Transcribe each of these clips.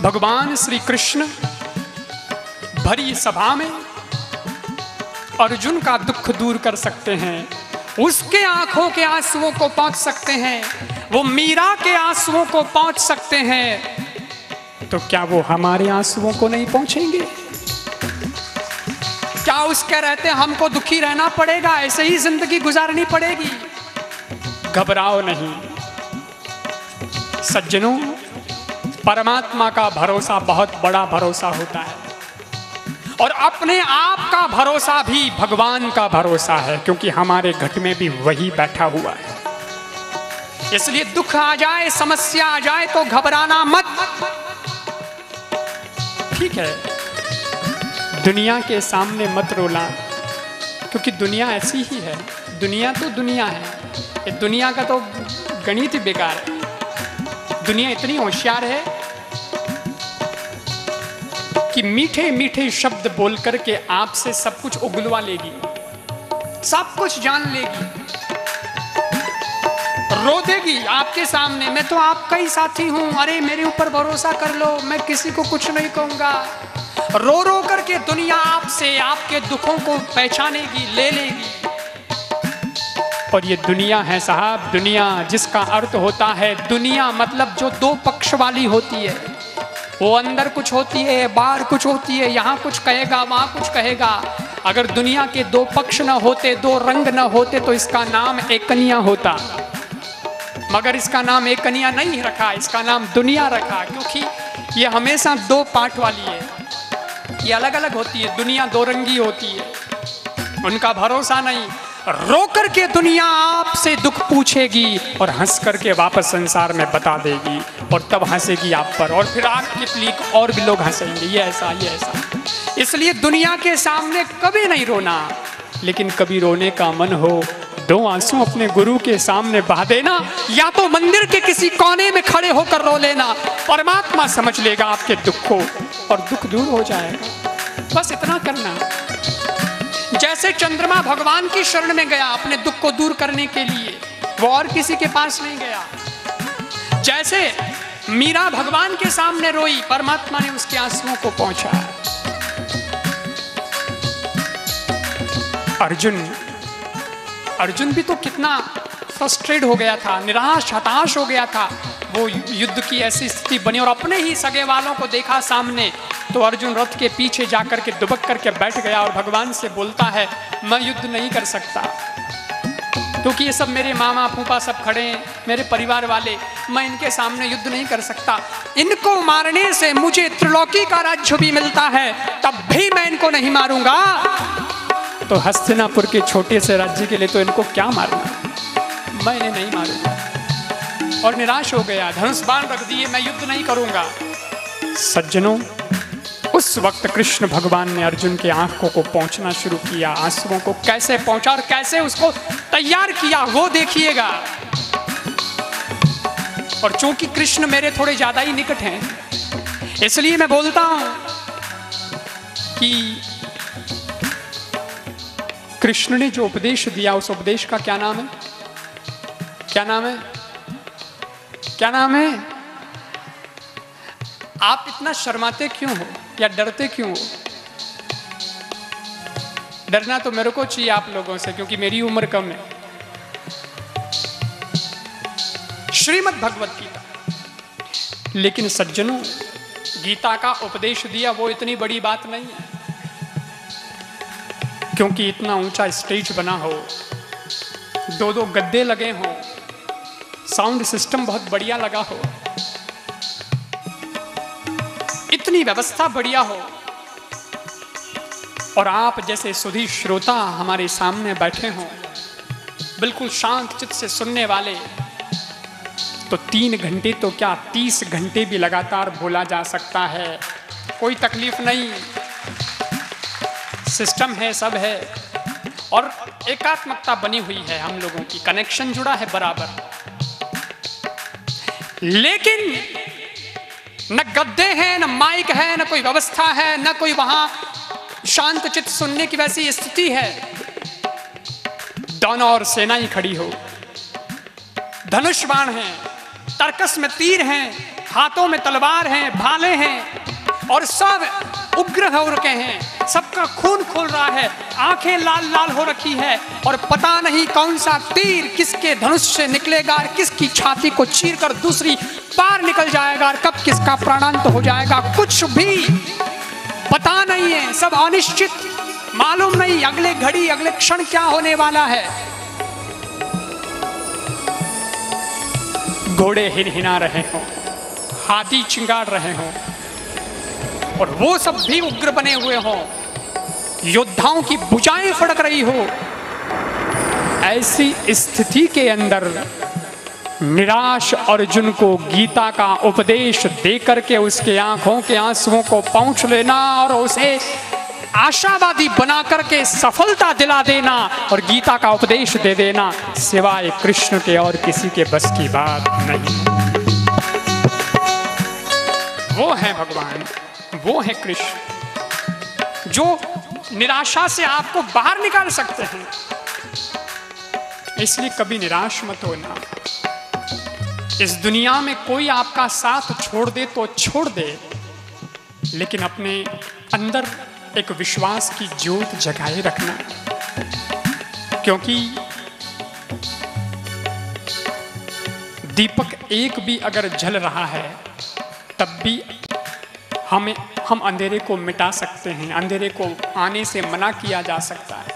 भगवान श्री कृष्ण भरी सभा में अर्जुन का दुख दूर कर सकते हैं, उसके आंखों के आंसुओं को पोंछ सकते हैं, वो मीरा के आंसुओं को पोंछ सकते हैं, तो क्या वो हमारे आंसुओं को नहीं पोंछेंगे? क्या उसके रहते हमको दुखी रहना पड़ेगा, ऐसे ही जिंदगी गुजारनी पड़ेगी? घबराओ नहीं सज्जनों, परमात्मा का भरोसा बहुत बड़ा भरोसा होता है, और अपने आप का भरोसा भी भगवान का भरोसा है, क्योंकि हमारे घट में भी वही बैठा हुआ है। इसलिए दुख आ जाए, समस्या आ जाए तो घबराना मत। ठीक है, दुनिया के सामने मत रोना, क्योंकि दुनिया ऐसी ही है। दुनिया तो दुनिया है, ये दुनिया का तो गणित ही बेकार है। दुनिया इतनी होशियार है कि मीठे मीठे शब्द बोल करके आपसे सब कुछ उगलवा लेगी, सब कुछ जान लेगी, रो देगी आपके सामने। मैं तो आपका ही साथी हूं, अरे मेरे ऊपर भरोसा कर लो, मैं किसी को कुछ नहीं कहूंगा। रो रो करके दुनिया आपसे आपके दुखों को पहचानेगी, ले लेगी। और ये दुनिया है साहब, दुनिया जिसका अर्थ होता है दुनिया मतलब जो दो पक्ष वाली होती है। वो अंदर कुछ होती है, बाहर कुछ होती है, यहाँ कुछ कहेगा वहाँ कुछ कहेगा। अगर दुनिया के दो पक्ष न होते, दो रंग न होते, तो इसका नाम एकनिया होता। मगर इसका नाम एकनिया नहीं रखा, इसका नाम दुनिया रखा, क्योंकि ये हमेशा दो पार्ट वाली है, ये अलग अलग होती है। दुनिया दो रंगी होती है, उनका भरोसा नहीं। रो करके दुनिया आपसे दुख पूछेगी और हंस करके वापस संसार में बता देगी, और तब हंसेगी आप पर, और फिर आपके लिए और भी लोग हंसेंगे, ये ऐसा ये ऐसा। इसलिए दुनिया के सामने कभी नहीं रोना, लेकिन कभी रोने का मन हो, दो आंसू अपने गुरु के सामने बहा देना, या तो मंदिर के किसी कोने में खड़े होकर रो लेना। परमात्मा समझ लेगा आपके दुख को और दुख दूर हो जाएगा। बस इतना करना। जैसे चंद्रमा भगवान की शरण में गया अपने दुख को दूर करने के लिए, वो और किसी के पास नहीं गया। जैसे मीरा भगवान के सामने रोई, परमात्मा ने उसके आंसुओं को पहुंचा। अर्जुन भी तो कितना फ्रस्ट्रेट हो गया था, निराश हताश हो गया था। वो युद्ध की ऐसी स्थिति बनी और अपने ही सगे वालों को देखा सामने, तो अर्जुन रथ के पीछे जाकर के दुबक करके बैठ गया और भगवान से बोलता है, मैं युद्ध नहीं कर सकता, क्योंकि ये सब मेरे मामा फूफा सब खड़े हैं, मेरे परिवार वाले, मैं इनके सामने युद्ध नहीं कर सकता। इनको मारने से मुझे त्रिलोकी का राज्य भी मिलता है, तब भी मैं इनको नहीं मारूंगा। तो हस्तिनापुर के छोटे से राज्य के लिए तो इनको क्या मारना, मैं इन्हें नहीं मारूंगा। और निराश हो गया, धनुष बाण रख दिए, मैं युद्ध नहीं करूंगा। सज्जनों, उस वक्त कृष्ण भगवान ने अर्जुन के आंखों को पोंछना शुरू किया, आंसुओं को कैसे पोंछा और कैसे उसको तैयार किया वो देखिएगा। और चूंकि कृष्ण मेरे थोड़े ज्यादा ही निकट हैं, इसलिए मैं बोलता हूं कि कृष्ण ने जो उपदेश दिया, उस उपदेश का क्या नाम है? क्या नाम है? क्या नाम है? आप इतना शर्माते क्यों हो या डरते क्यों हो? डरना तो मेरे को चाहिए आप लोगों से, क्योंकि मेरी उम्र कम है। श्रीमद् भगवत गीता, लेकिन सज्जनों, गीता का उपदेश दिया वो इतनी बड़ी बात नहीं है, क्योंकि इतना ऊंचा स्टेज बना हो, दो दो गद्दे लगे हो, साउंड सिस्टम बहुत बढ़िया लगा हो, इतनी व्यवस्था बढ़िया हो, और आप जैसे सुधी श्रोता हमारे सामने बैठे हों, बिल्कुल शांत चित्त से सुनने वाले, तो 3 घंटे तो क्या 30 घंटे भी लगातार बोला जा सकता है, कोई तकलीफ नहीं। सिस्टम है, सब है, और एकात्मकता बनी हुई है, हम लोगों की कनेक्शन जुड़ा है बराबर। लेकिन न गद्दे हैं, न माइक है, न कोई व्यवस्था है, न कोई वहां शांत चित्त सुनने की वैसी स्थिति है। दोनों ओर सेना ही खड़ी हो, धनुष बाण है, तर्कस में तीर हैं, हाथों में तलवार हैं, भाले हैं और सब उग्र हो रखे हैं, सबका खून खोल रहा है, आंखें लाल लाल हो रखी है और पता नहीं कौन सा तीर किसके धनुष से निकलेगा और किसकी छाती को चीरकर दूसरी पार निकल जाएगा और कब किसका प्राणांत हो जाएगा कुछ भी पता नहीं है। सब अनिश्चित, मालूम नहीं अगले घड़ी अगले क्षण क्या होने वाला है। घोड़े हिनहिना रहे हो, हाथी चिंगाड़ रहे हो और वो सब भी उग्र बने हुए हो, योद्धाओं की भुजाएं फड़क रही हो। ऐसी स्थिति के अंदर निराश अर्जुन को गीता का उपदेश देकर के उसके आंखों के आंसुओं को पोंछ लेना और उसे आशावादी बना करके सफलता दिला देना और गीता का उपदेश दे देना सिवाय कृष्ण के और किसी के बस की बात नहीं। वो है भगवान, वो है कृष्ण जो निराशा से आपको बाहर निकाल सकते हैं। इसलिए कभी निराश मत होना। इस दुनिया में कोई आपका साथ छोड़ दे तो छोड़ दे, लेकिन अपने अंदर एक विश्वास की ज्योत जगाए रखना, क्योंकि दीपक एक भी अगर जल रहा है तब भी हम अंधेरे को मिटा सकते हैं, अंधेरे को आने से मना किया जा सकता है।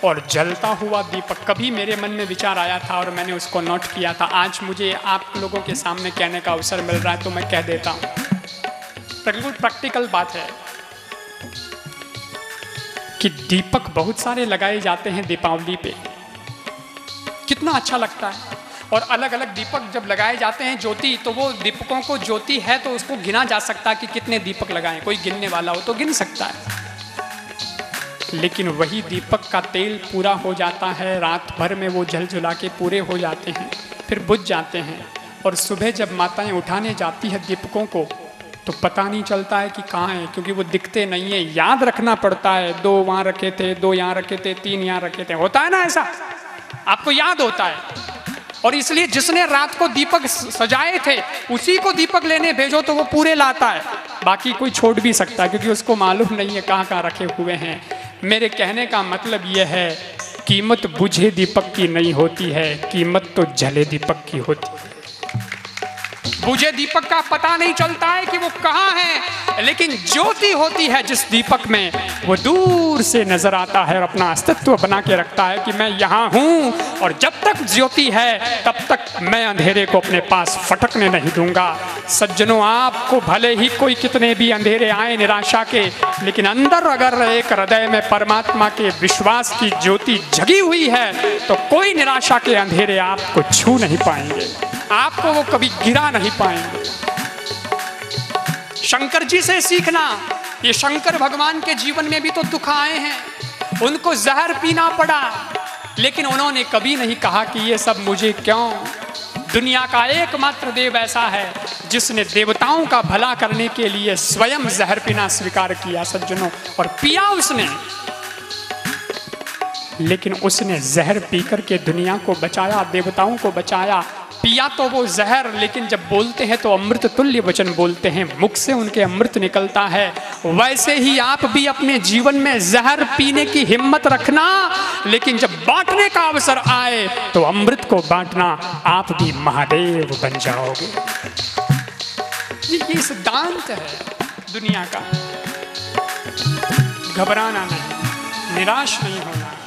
और जलता हुआ दीपक, कभी मेरे मन में विचार आया था और मैंने उसको नोट किया था, आज मुझे आप लोगों के सामने कहने का अवसर मिल रहा है तो मैं कह देता हूँ। बिल्कुल प्रैक्टिकल बात है कि दीपक बहुत सारे लगाए जाते हैं दीपावली पे, कितना अच्छा लगता है। और अलग अलग दीपक जब लगाए जाते हैं ज्योति, तो वो दीपकों को ज्योति है तो उसको गिना जा सकता है कि कितने दीपक लगाएं, कोई गिनने वाला हो तो गिन सकता है। लेकिन वही दीपक का तेल पूरा हो जाता है, रात भर में वो जल जुला के पूरे हो जाते हैं, फिर बुझ जाते हैं और सुबह जब माताएं उठाने जाती है दीपकों को तो पता नहीं चलता है कि कहाँ है, क्योंकि वो दिखते नहीं है। याद रखना पड़ता है, 2 वहाँ रखे थे, 2 यहाँ रखे थे, 3 यहाँ रखे थे, होता है ना ऐसा, आपको याद होता है। और इसलिए जिसने रात को दीपक सजाए थे उसी को दीपक लेने भेजो तो वो पूरे लाता है, बाकी कोई छोड़ भी सकता है क्योंकि उसको मालूम नहीं है कहाँ कहाँ रखे हुए हैं। मेरे कहने का मतलब यह है, कीमत बुझे दीपक की नहीं होती है, कीमत तो जले दीपक की होती है। बुझे दीपक का पता नहीं चलता है कि वो कहाँ है, लेकिन ज्योति होती है जिस दीपक में, वो दूर से नजर आता है और अपना अस्तित्व बना के रखता है कि मैं यहाँ हूँ और जब तक ज्योति है तब तक मैं अंधेरे को अपने पास फटकने नहीं दूंगा। सज्जनों, आपको भले ही कोई कितने भी अंधेरे आए निराशा के, लेकिन अंदर अगर एक हृदय में परमात्मा के विश्वास की ज्योति जगी हुई है तो कोई निराशा के अंधेरे आपको छू नहीं पाएंगे, आपको वो कभी गिरा नहीं पाएंगे। शंकर जी से सीखना, ये शंकर भगवान के जीवन में भी तो दुख आए हैं, उनको जहर पीना पड़ा, लेकिन उन्होंने कभी नहीं कहा कि ये सब मुझे क्यों। दुनिया का एकमात्र देव ऐसा है जिसने देवताओं का भला करने के लिए स्वयं जहर पीना स्वीकार किया सज्जनों, और पिया उसने, लेकिन उसने जहर पीकर के दुनिया को बचाया, देवताओं को बचाया। पिया तो वो जहर, लेकिन जब बोलते हैं तो अमृत तुल्य वचन बोलते हैं, मुख से उनके अमृत निकलता है। वैसे ही आप भी अपने जीवन में जहर पीने की हिम्मत रखना, लेकिन जब बांटने का अवसर आए तो अमृत को बांटना, आप भी महादेव बन जाओगे। ये सिद्धांत है दुनिया का। घबराना नहीं, निराश नहीं होना।